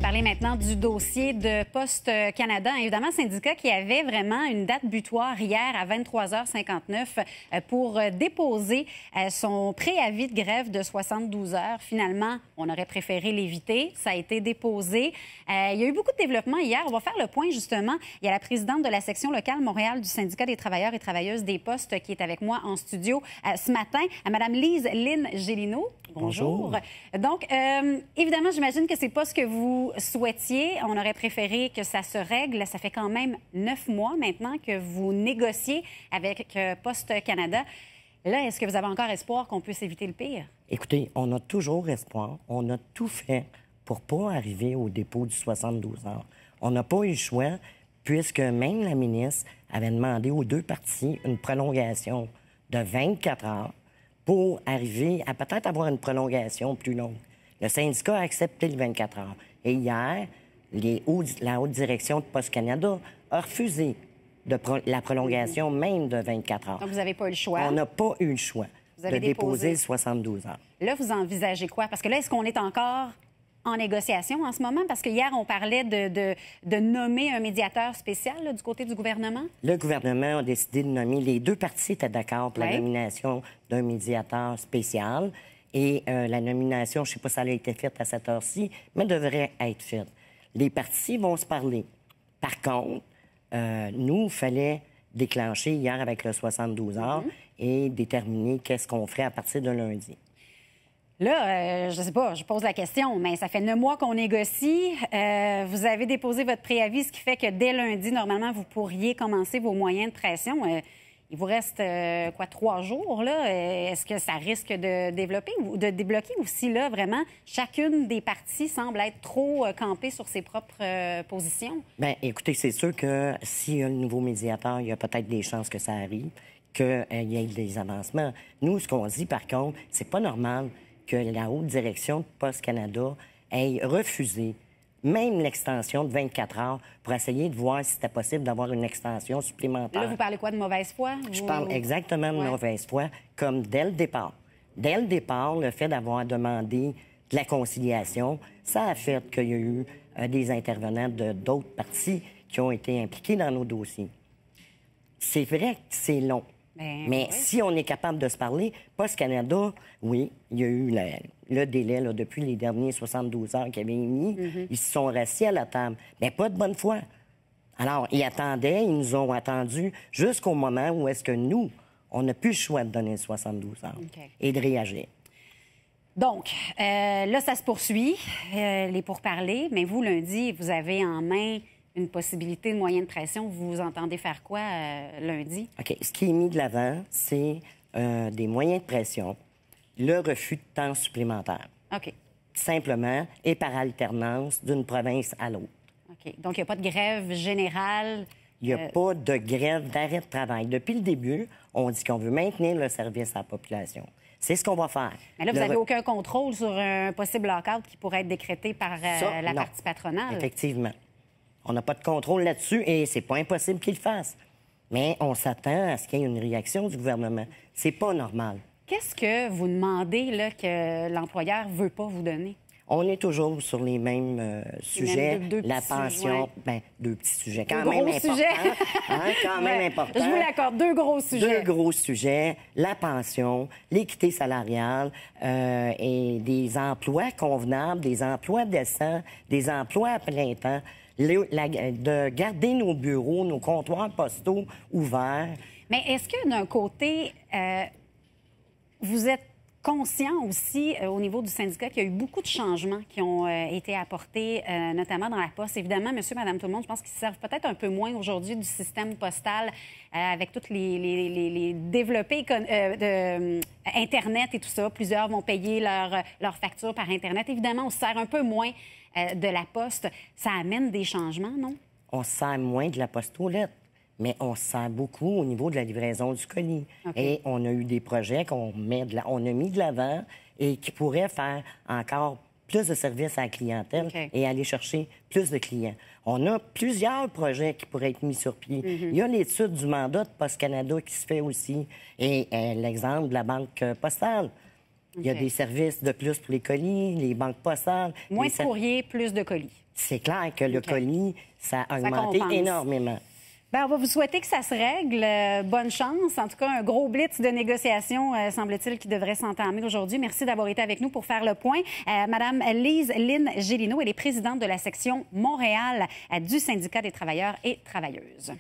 va parler maintenant du dossier de Poste Canada. Évidemment, un syndicat qui avait vraiment une date butoir hier à 23h59 pour déposer son préavis de grève de 72 heures. Finalement, on aurait préféré l'éviter. Ça a été déposé. Il y a eu beaucoup de développement hier. On va faire le point, justement. Il y a la présidente de la section locale Montréal du syndicat des travailleurs et travailleuses des postes qui est avec moi en studio ce matin, à Mme Lise Lynn Gélineau. Bonjour. Donc, évidemment, j'imagine que c'est pas ce que vous souhaitiez. On aurait préféré que ça se règle. Ça fait quand même 9 mois maintenant que vous négociez avec Poste Canada. Là, est-ce que vous avez encore espoir qu'on puisse éviter le pire? Écoutez, on a toujours espoir. On a tout fait pour pas arriver au dépôt du 72 heures. On n'a pas eu le choix, puisque même la ministre avait demandé aux deux parties une prolongation de 24 heures pour arriver à peut-être avoir une prolongation plus longue. Le syndicat a accepté le 24 heures. Et hier, la haute direction de Poste Canada a refusé la prolongation même de 24 heures. Donc, vous n'avez pas eu le choix? On n'a pas eu le choix de déposer le 72 heures. Là, vous envisagez quoi? Parce que là, est-ce qu'on est encore en négociation en ce moment? Parce que hier, on parlait de nommer un médiateur spécial là, du côté du gouvernement. Le gouvernement a décidé de nommer... Les deux parties étaient d'accord pour la nomination d'un médiateur spécial. Et la nomination, je ne sais pas si elle a été faite à cette heure-ci, mais devrait être faite. Les parties vont se parler. Par contre, nous, il fallait déclencher hier avec le 72 heures et déterminer qu'est-ce qu'on ferait à partir de lundi. Là, je ne sais pas, je pose la question, mais ça fait 9 mois qu'on négocie. Vous avez déposé votre préavis, ce qui fait que dès lundi, normalement, vous pourriez commencer vos moyens de pression. Il vous reste, 3 jours, là? Est-ce que ça risque de développer ou de débloquer? Ou si, là, vraiment, chacune des parties semble être trop campée sur ses propres positions? Bien, écoutez, c'est sûr que s'il y a le nouveau médiateur, il y a peut-être des chances que ça arrive, qu'il y ait des avancements. Nous, ce qu'on dit, par contre, c'est pas normal que la haute direction de Poste Canada ait refusé même l'extension de 24 heures pour essayer de voir si c'était possible d'avoir une extension supplémentaire. Là, vous parlez quoi, de mauvaise foi? Je parle exactement de mauvaise foi, comme dès le départ. Dès le départ, le fait d'avoir demandé de la conciliation, ça a fait qu'il y a eu des intervenants de d'autres partis qui ont été impliqués dans nos dossiers. C'est vrai que c'est long. Mais si on est capable de se parler, Poste Canada, oui, il y a eu le délai là, depuis les derniers 72 heures qu'ils avaient émis. Ils se sont rassis à la table. Mais pas de bonne foi. Alors, ils attendaient, ils nous ont attendus jusqu'au moment où est-ce que nous, on n'a plus le choix de donner 72 heures et de réagir. Donc, là, ça se poursuit, les pourparlers. Mais vous, lundi, vous avez en main une possibilité de moyen de pression. Vous entendez faire quoi lundi? OK. Ce qui est mis de l'avant, c'est des moyens de pression, le refus de temps supplémentaire. OK. Simplement, et par alternance d'une province à l'autre. OK. Donc, il n'y a pas de grève générale? Il n'y a pas de grève d'arrêt de travail. Depuis le début, on dit qu'on veut maintenir le service à la population. C'est ce qu'on va faire. Mais là, vous n'avez aucun contrôle sur un possible lock-out qui pourrait être décrété par la partie patronale? Effectivement. On n'a pas de contrôle là-dessus et c'est pas impossible qu'il le fasse. Mais on s'attend à ce qu'il y ait une réaction du gouvernement. C'est pas normal. Qu'est-ce que vous demandez là, que l'employeur ne veut pas vous donner? On est toujours sur les mêmes sujets. La pension, deux petits sujets. Quand même importants. Quand même importants. Je vous l'accorde, 2 gros sujets. 2 gros sujets. La pension, l'équité salariale et des emplois convenables, des emplois décents, des emplois à plein temps. De garder nos bureaux, nos comptoirs postaux ouverts. Mais est-ce que d'un côté, vous êtes conscient aussi au niveau du syndicat qu'il y a eu beaucoup de changements qui ont été apportés, notamment dans la poste. Évidemment, monsieur, madame, tout le monde, je pense qu'ils servent peut-être un peu moins aujourd'hui du système postal avec toutes les développés Internet et tout ça. Plusieurs vont payer leurs factures par Internet. Évidemment, on se sert un peu moins de la poste. Ça amène des changements, non? On se sert moins de la poste aux lettres. Mais on se sert beaucoup au niveau de la livraison du colis. Et on a eu des projets qu'on a mis de l'avant et qui pourraient faire encore plus de services à la clientèle et aller chercher plus de clients. On a plusieurs projets qui pourraient être mis sur pied. Il y a l'étude du mandat de Poste Canada qui se fait aussi. Et l'exemple de la Banque postale. Il y a des services de plus pour les colis, les banques postales. Moins de courriers, plus de colis. c'est clair que le colis, ça a augmenté compense. énormément. Bien, on va vous souhaiter que ça se règle. Bonne chance. En tout cas, un gros blitz de négociations, semble-t-il, qui devrait s'entamer aujourd'hui. Merci d'avoir été avec nous pour faire le point. Madame Lise Lynn Gélineau, elle est présidente de la section Montréal du syndicat des travailleurs et travailleuses.